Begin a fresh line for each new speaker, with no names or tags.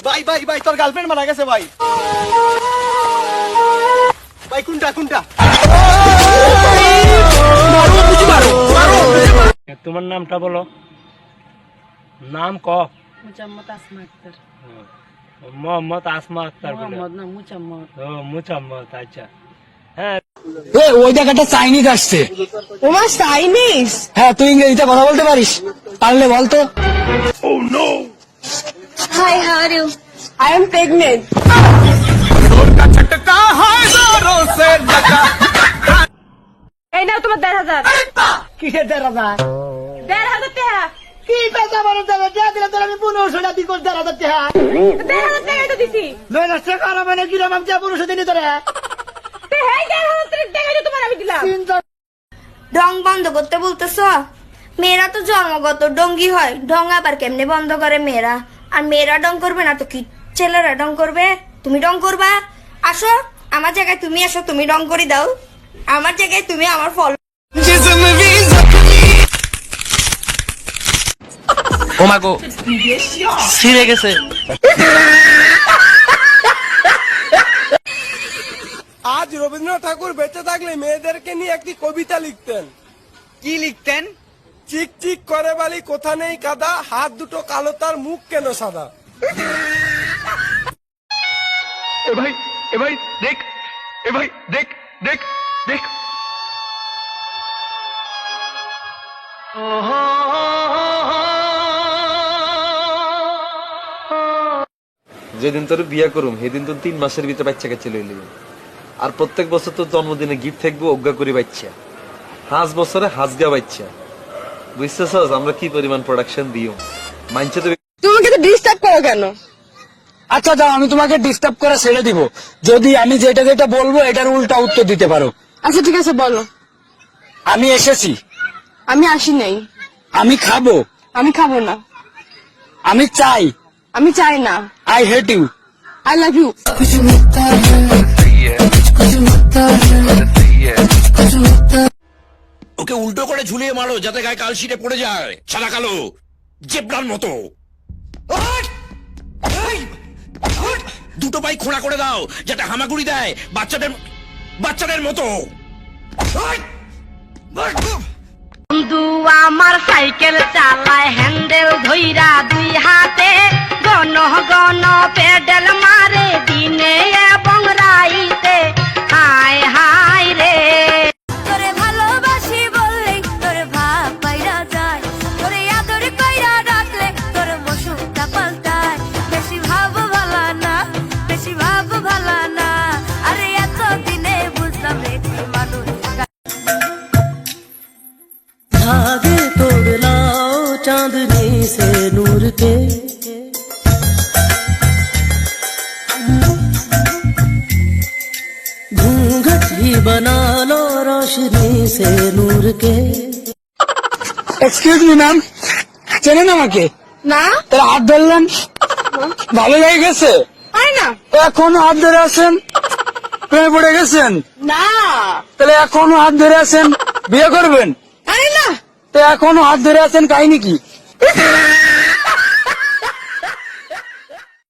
ভাই ভাই ভাই তোর গার্লফ্রেন্ড মারা গেছে ভাই। ভাই কোনটা কোনটা?
তোমার নামটা বলো, নাম ক।
মুচাম্মদ আসমা আক্তার।
মোহাম্মদ আসমা আক্তার।
মোহাম্মদ না মুচাম্মদ।
ও মুচাম্মদ, আচ্ছা। হ্যাঁ
ওই জায়গাটা চাইনিজ আসছে।
ওমা চাইনিজ?
হ্যাঁ, তুই ইংরেজিতে কথা বলতে পারিস? পারলে বলতো।
Hi, how are you? I am pregnant. এই নাও তোমার 1,500।
কিসের 1,500?
1,500 টাকা।
কি পেঁচা বলো দেবে? দিলে তোর আমি 1500 টাকা দিই, 1,500 টাকা।
1,500 টাকাই তো দিছি।
নয় নষ্ট করা মানে কিরম আমি 1500 দিনই তোরে।
তে হেই 1,500 টাকাই তো তোমার আমি দিলাম।
ঢং বন্ধ করতে বলতেছ? মেয়েরা তো জন্মগত ডঙ্গি হয়, ঢং আবার কেমনে বন্ধ করে মেয়েরা? আর মেয়েরা ডং করবে না তো কি ছেলেরা ডং করবে? তুমি ডং করবা? আসো আমার জায়গায়, তুমি আসো, তুমি ডং করে দাও। আমার জায়গায় তুমি আমার ফল।
ও মা গো, ছিঁড়ে গেছে।
আজ রবীন্দ্রনাথ ঠাকুর বেঁচে থাকলে মেয়েদেরকে নিয়ে একটি কবিতা লিখতেন।
কি লিখতেন?
চিক চিক করে বালি কোথা নেই কাদা, হাত দুটো কালো তার মুখ কেন সাদা।
এ ভাই দেখ, এ ভাই দেখ দেখ দেখ।
যেদিন তোর বিয়া করুম সেদিন তো 3 মাসের ভিতরে বাচ্চা কাছে লই লিবি। আর প্রত্যেক বছর তোর জন্মদিনে গিফট থাকবো অজ্ঞা করি বাচ্চা, 5 বছরে হাজগা বাচ্চা। বুঝতেছস আমরা কি পরিমাণ প্রোডাকশন দিও মানছে তো।
তুমি তো ডিস্টার্ব করো কেন?
আচ্ছা যাও, আমি তোমাকে ডিস্টার্ব করে ছেড়ে দিব যদি আমি যেটা যেটা বলবো এটার উল্টা উত্তর দিতে পারো।
আচ্ছা ঠিক আছে বলো।
আমি এসেছি।
আমি আসি নাই।
আমি খাবো।
আমি খাবো না।
আমি চাই।
আমি চাই না।
I hate you.
I love you.
Okay উল্টো করে ঝুলিয়ে মারো যাতে গায়ে কালশিটে পড়ে যায়, সাদা কালো জেব্রার মতো। দুটো পাই খোঁড়া করে দাও যাতে হামাগুড়ি দেয় বাচ্চাদের মতো।
বন্ধু আমার সাইকেল চালায় হ্যান্ডেল ধইরা 2 হাতে, গণ গণ পেডেল মারে দিনে এবং রাইতে। হায় হায় রে, তোরে ভালোবাসি বললে তোরে ভাব পাইরা যায়, তোরে আদর কইরা রাখলে তোর বসুটা পাল্টায়। বেশি ভাব ভালা না, বেশি ভাব ভালা না। আরে এত দিনে বুঝলাম রে মানুষ
धागे तोड़ लाओ चांदनी से नूर के, घूंघट ही बना लो रोशनी से नूर के।
এক্সকিউজ মি ম্যাম, চেনেন আমাকে?
না।
তাহলে হাত ধরলেন, ভালো লেগে গেছে?
হয় না।
এখনো হাত ধরে আছেন? প্রেমে পড়ে গেছেন?
না।
তাহলে এখনো হাত ধরে আছেন? বিয়ে করবেন?
আরে না।
তো এখনো হাত ধরে আছেন, কাহিনী কি?